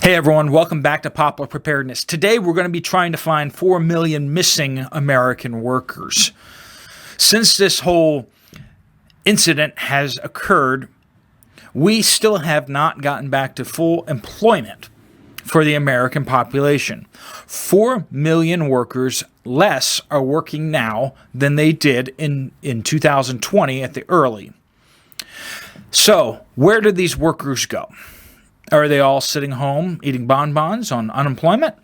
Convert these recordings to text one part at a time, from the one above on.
Hey everyone, welcome back to Poplar Preparedness. Today we're going to be trying to find 4 million missing American workers. Since this whole incident has occurred, we still have not gotten back to full employment for the American population. 4 million workers less are working now than they did in 2020 at the early. So, where did these workers go? Are they all sitting home eating bonbons on unemployment?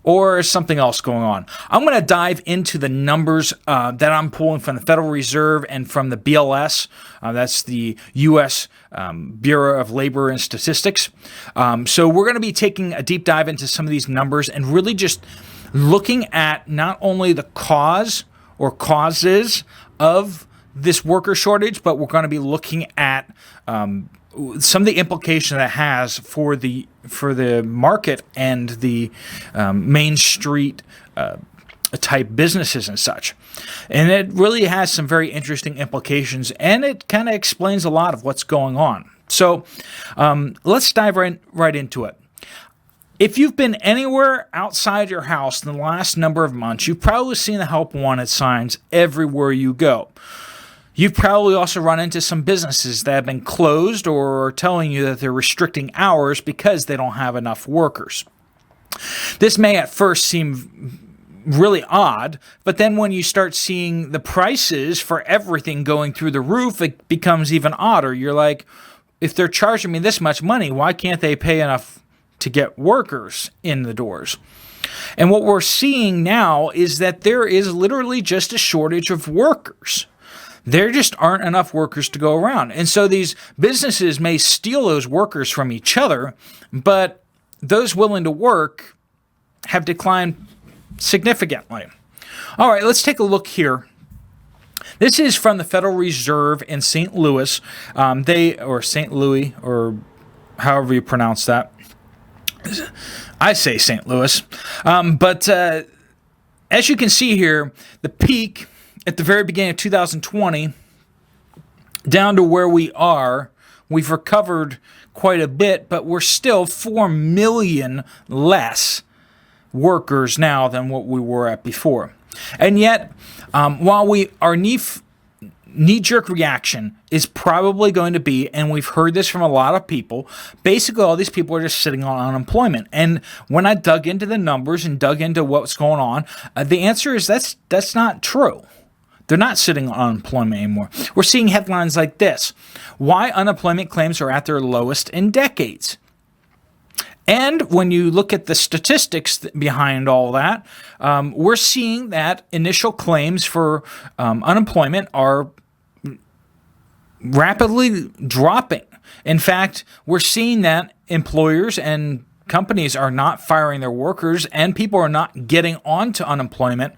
Or is something else going on? I'm going to dive into the numbers that I'm pulling from the Federal Reserve and from the BLS. That's the U.S. Bureau of Labor and Statistics. So we're going to be taking a deep dive into some of these numbers and really just looking at not only the cause or causes of this worker shortage, but we're going to be looking at some of the implication that has for the market and the Main Street type businesses and such. And it really has some very interesting implications, and it kind of explains a lot of what's going on. So let's dive right into it. If you've been anywhere outside your house in the last number of months, you've probably seen the help wanted signs everywhere you go. You've probably also run into some businesses that have been closed or are telling you that they're restricting hours because they don't have enough workers. This may at first seem really odd, but then when you start seeing the prices for everything going through the roof, it becomes even odder. You're like, if they're charging me this much money, why can't they pay enough to get workers in the doors? And what we're seeing now is that there is literally just a shortage of workers. There just aren't enough workers to go around. And so these businesses may steal those workers from each other, but those willing to work have declined significantly. All right, let's take a look here. This is from the Federal Reserve in St. Louis. Or St. Louis, or however you pronounce that. I say St. Louis. But as you can see here, the peak at the very beginning of 2020, down to where we are, we've recovered quite a bit, but we're still 4 million less workers now than what we were at before. And yet, while our knee-jerk reaction is probably going to be, and we've heard this from a lot of people, basically all these people are just sitting on unemployment. And when I dug into the numbers and dug into what's going on, the answer is that's not true. They're not sitting on unemployment anymore. We're seeing headlines like this: why unemployment claims are at their lowest in decades. And when you look at the statistics behind all that, we're seeing that initial claims for unemployment are rapidly dropping. In fact, we're seeing that employers and companies are not firing their workers, and people are not getting onto unemployment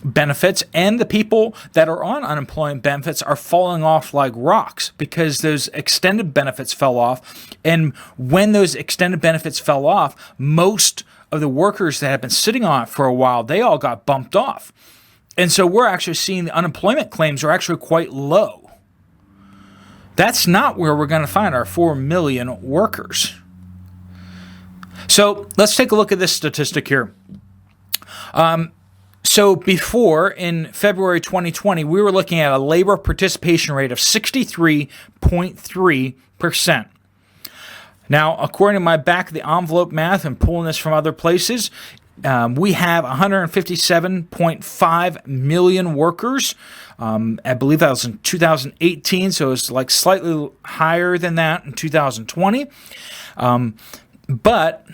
benefits, and the people that are on unemployment benefits are falling off like rocks because those extended benefits fell off. And when those extended benefits fell off, most of the workers that have been sitting on it for a while, they all got bumped off. And so we're actually seeing the unemployment claims are actually quite low. That's not where we're going to find our 4 million workers. So let's take a look at this statistic here. So before, in February 2020, we were looking at a labor participation rate of 63.3%. Now, according to my back-of-the-envelope math and pulling this from other places, we have 157.5 million workers. I believe that was in 2018, so it's like slightly higher than that in 2020. But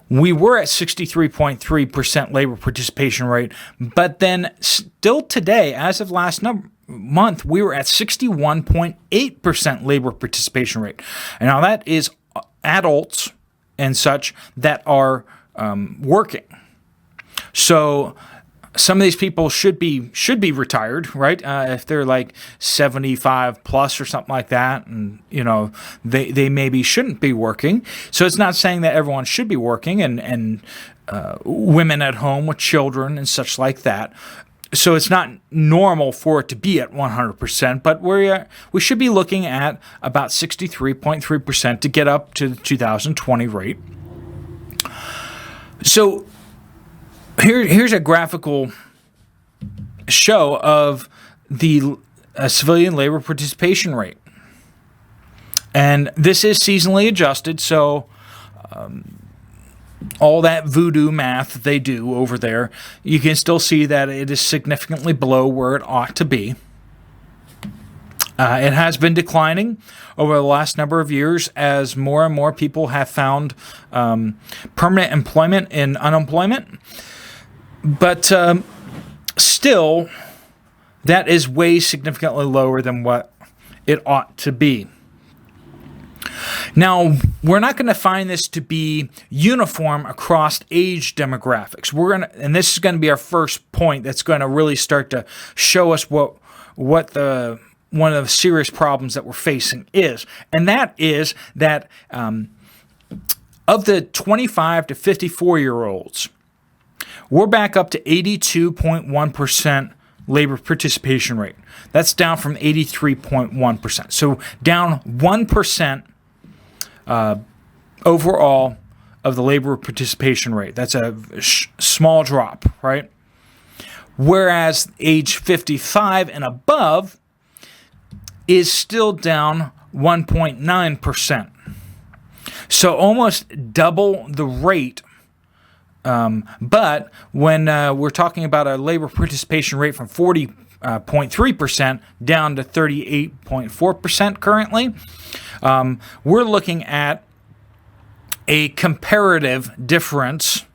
we were at 63.3% labor participation rate, but then still today, as of last month, we were at 61.8% labor participation rate. And now that is adults and such that are working. So some of these people should be retired, right? If they're like 75 plus or something like that, and they maybe shouldn't be working. So it's not saying that everyone should be working, and women at home with children and such like that. So it's not normal for it to be at 100%, but we should be looking at about 63.3% to get up to the 2020 rate. So here's a graphical show of the civilian labor participation rate. And this is seasonally adjusted, so all that voodoo math that they do over there, you can still see that it is significantly below where it ought to be. It has been declining over the last number of years as more and more people have found permanent employment in unemployment. But still, that is way significantly lower than what it ought to be. Now, we're not going to find this to be uniform across age demographics. And this is going to be our first point that's going to really start to show us what one of the serious problems that we're facing is. And that is that of the 25 to 54-year-olds, we're back up to 82.1% labor participation rate. That's down from 83.1%. So down 1% overall of the labor participation rate. That's a small drop, right? Whereas age 55 and above is still down 1.9%. So almost double the rate. But when we're talking about a labor participation rate from 40.3% down to 38.4% currently, we're looking at a comparative difference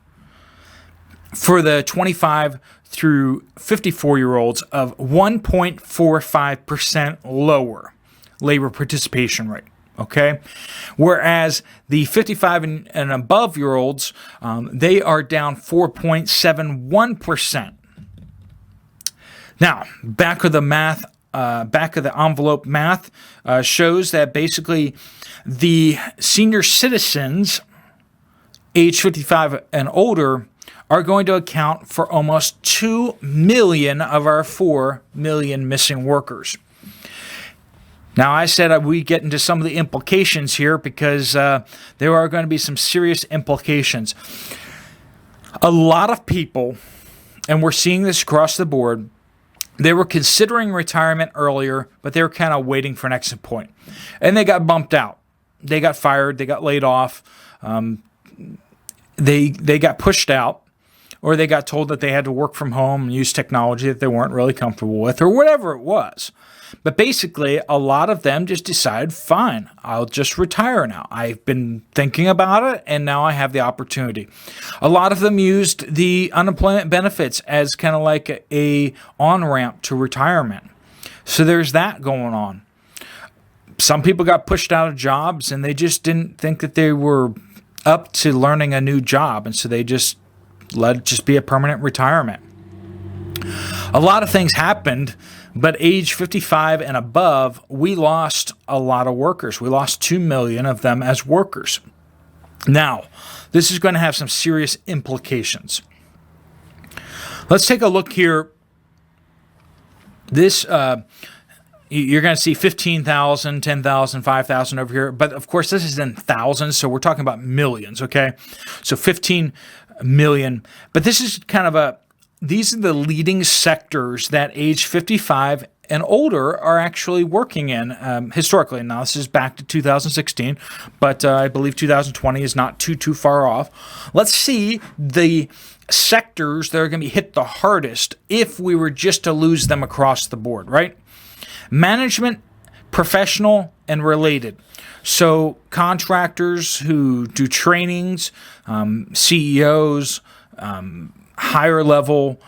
for the 25 through 54-year-olds of 1.45% lower labor participation rate. Okay, whereas the 55 and above-year-olds, they are down 4.71%. Now, back of the envelope math shows that basically the senior citizens, age 55 and older, are going to account for almost 2 million of our 4 million missing workers. Now, I said we get into some of the implications here because there are going to be some serious implications. A lot of people, and we're seeing this across the board, they were considering retirement earlier, but they were kind of waiting for an exit point. And they got bumped out. They got fired. They got laid off. They got pushed out, or they got told that they had to work from home and use technology that they weren't really comfortable with, or whatever it was. But basically, a lot of them just decided, fine, I'll just retire now. I've been thinking about it, and now I have the opportunity. A lot of them used the unemployment benefits as kind of like a on-ramp to retirement. So there's that going on. Some people got pushed out of jobs, and they just didn't think that they were up to learning a new job, and so they just let it just be a permanent retirement. A lot of things happened, but age 55 and above, we lost a lot of workers. We lost 2 million of them as workers. Now, this is going to have some serious implications. Let's take a look here. This, you're going to see 15,000, 10,000, 5,000 over here. But of course, this is in thousands, so we're talking about millions, okay? So 15 million. But this is kind of these are the leading sectors that age 55 and older are actually working in historically. Now, this is back to 2016, but I believe 2020 is not too far off. Let's see the sectors that are going to be hit the hardest if we were just to lose them across the board, right? Management, professional, and related. So contractors who do trainings, CEOs, higher level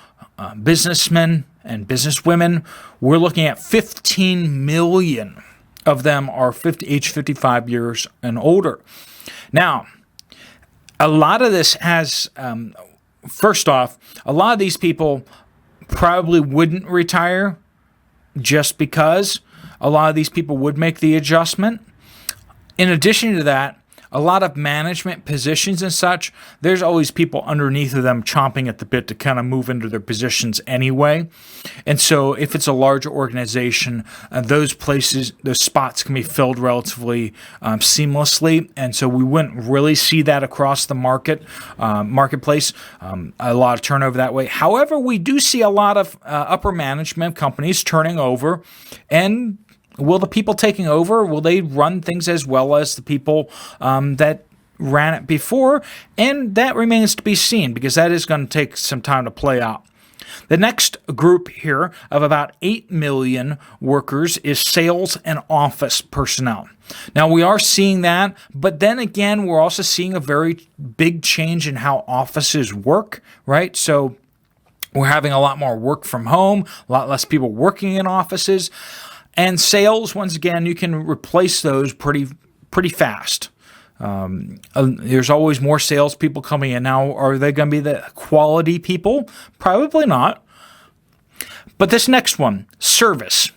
businessmen and businesswomen, we're looking at 15 million of them are age 55 years and older. Now, a lot of this has, first off, a lot of these people probably wouldn't retire just because a lot of these people would make the adjustment. In addition to that, a lot of management positions and such, there's always people underneath of them chomping at the bit to kind of move into their positions anyway. And so if it's a larger organization, those places, those spots can be filled relatively seamlessly. And so we wouldn't really see that across the marketplace, a lot of turnover that way. However, we do see a lot of upper management companies turning over, and will the people taking over, will they run things as well as the people that ran it before? And that remains to be seen, because that is going to take some time to play out. The next group here of about 8 million workers is sales and office personnel. Now, we are seeing that, but then again, we're also seeing a very big change in how offices work, right? So we're having a lot more work from home, a lot less people working in offices. And sales, once again, you can replace those pretty fast. There's always more salespeople coming in. Now, are they going to be the quality people? Probably not. But this next one, service.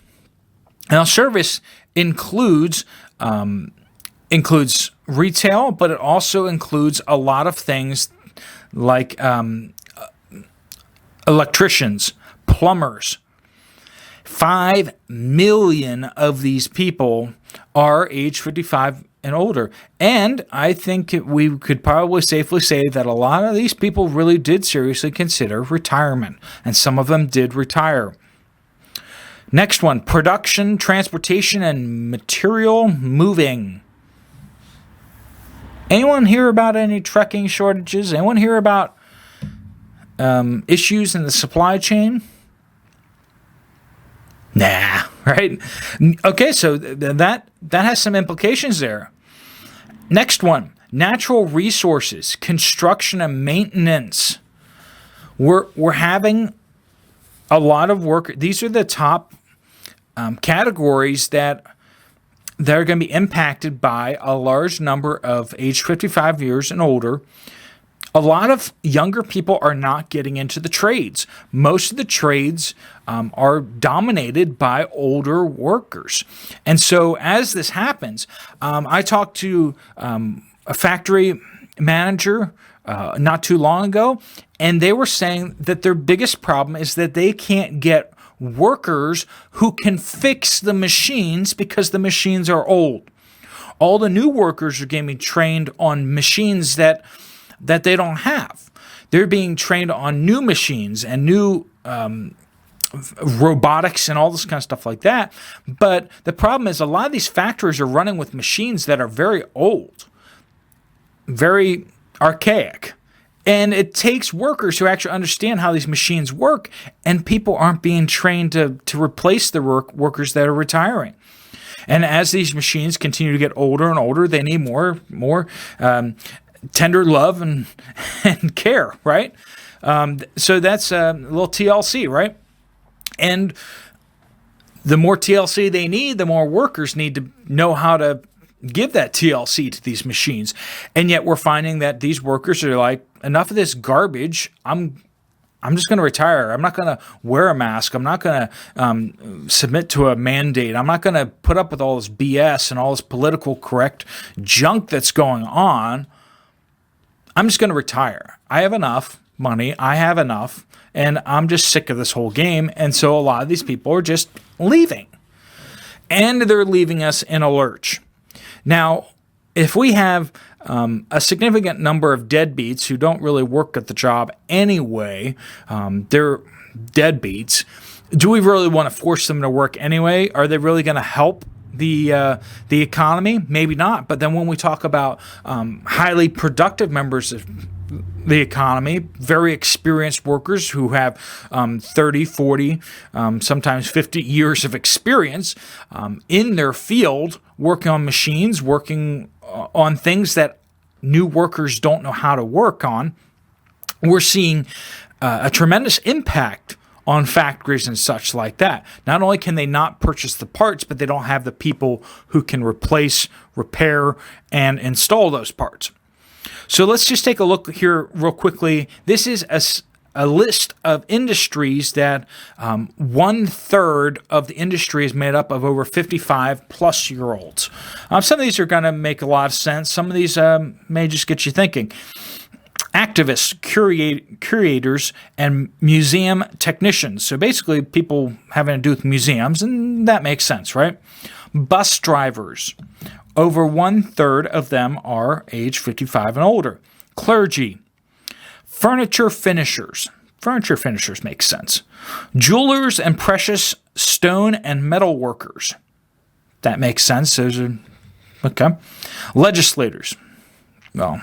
Now, service includes retail, but it also includes a lot of things like electricians, plumbers. 5 million of these people are age 55 and older. And I think we could probably safely say that a lot of these people really did seriously consider retirement, and some of them did retire. Next one, production, transportation, and material moving. Anyone hear about any trucking shortages? Anyone hear about issues in the supply chain? Nah, right? Okay, so that has some implications there. Next one, natural resources, construction and maintenance. We're having a lot of work. These are the top categories that are going to be impacted by a large number of age 55 years and older. A lot of younger people are not getting into the trades. Most of the trades are dominated by older workers. And so as this happens, I talked to a factory manager not too long ago, and they were saying that their biggest problem is that they can't get workers who can fix the machines because the machines are old. All the new workers are getting trained on machines that they don't have. They're being trained on new machines and new robotics and all this kind of stuff like that. But the problem is a lot of these factories are running with machines that are very old, very archaic. And it takes workers who actually understand how these machines work, and people aren't being trained to replace the workers that are retiring. And as these machines continue to get older and older, they need more tender love and care, right? So that's a little TLC, right? And the more TLC they need, the more workers need to know how to give that TLC to these machines. And yet we're finding that these workers are like, enough of this garbage. I'm just going to retire. I'm not going to wear a mask. I'm not going to submit to a mandate. I'm not going to put up with all this BS and all this political correct junk that's going on. I'm just going to retire. I have enough money. I have enough. And I'm just sick of this whole game. And so a lot of these people are just leaving. And they're leaving us in a lurch. Now, if we have a significant number of deadbeats who don't really work at the job anyway, they're deadbeats, do we really want to force them to work anyway? Are they really going to help the economy? Maybe not. But then when we talk about highly productive members of the economy, very experienced workers who have 30, 40, sometimes 50 years of experience in their field, working on machines, working on things that new workers don't know how to work on, we're seeing a tremendous impact on factories and such like that. Not only can they not purchase the parts, but they don't have the people who can replace, repair, and install those parts. So let's just take a look here real quickly. This is a list of industries that 1/3 of the industry is made up of over 55-plus-year-olds. Some of these are going to make a lot of sense. Some of these may just get you thinking. Activists, curators, and museum technicians. So basically people having to do with museums, and that makes sense, right? Bus drivers. Over 1/3 of them are age 55 and older. Clergy. Furniture finishers. Furniture finishers makes sense. Jewelers and precious stone and metal workers. That makes sense. Those are okay. Legislators. Well,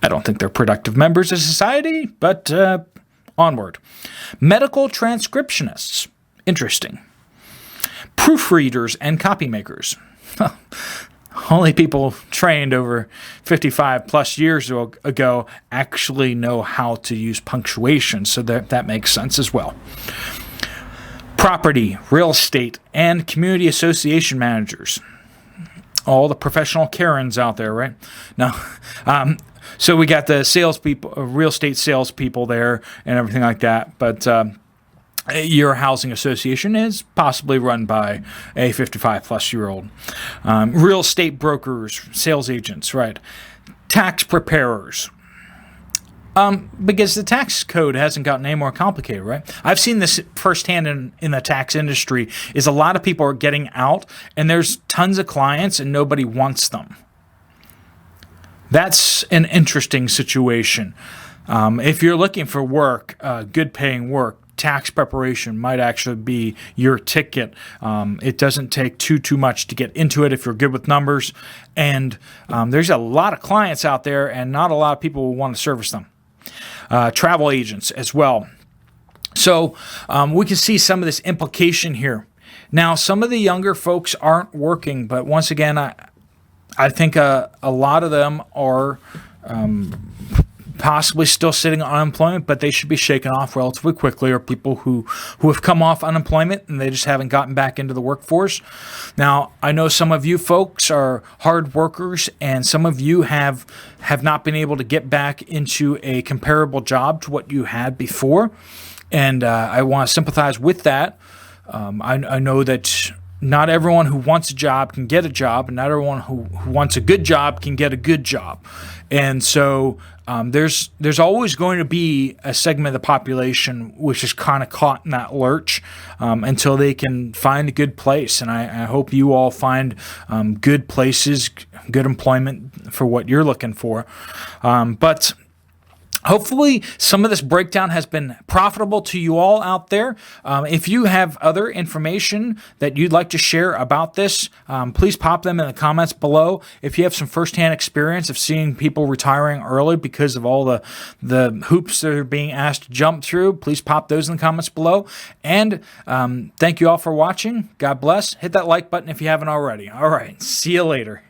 I don't think they're productive members of society, but onward. Medical transcriptionists. Interesting. Proofreaders and copymakers. Only people trained over 55-plus years ago actually know how to use punctuation, so that makes sense as well. Property, real estate, and community association managers. All the professional Karens out there, right? No. So we got the salespeople, real estate salespeople there, and everything like that. But your housing association is possibly run by a 55-plus-year-old. Real estate brokers, sales agents, right? Tax preparers. Because the tax code hasn't gotten any more complicated, right? I've seen this firsthand in the tax industry, is a lot of people are getting out, and there's tons of clients, and nobody wants them. That's an interesting situation. If you're looking for work, good paying work, tax preparation might actually be your ticket. It doesn't take too much to get into it if you're good with numbers. And there's a lot of clients out there, and not a lot of people will want to service them. Travel agents as well. So we can see some of this implication here. Now, some of the younger folks aren't working, but once again, I think a lot of them are possibly still sitting on unemployment, but they should be shaken off relatively quickly, or people who have come off unemployment and they just haven't gotten back into the workforce. Now, I know some of you folks are hard workers, and some of you have not been able to get back into a comparable job to what you had before, and I want to sympathize with that. I know that not everyone who wants a job can get a job, and not everyone who wants a good job can get a good job. And so there's always going to be a segment of the population which is kind of caught in that lurch until they can find a good place. And I hope you all find good places, good employment for what you're looking for. But hopefully some of this breakdown has been profitable to you all out there. If you have other information that you'd like to share about this, please pop them in the comments below. If you have some firsthand experience of seeing people retiring early because of all the hoops that are being asked to jump through, please pop those in the comments below. And thank you all for watching. God bless. Hit that like button if you haven't already. All right. See you later.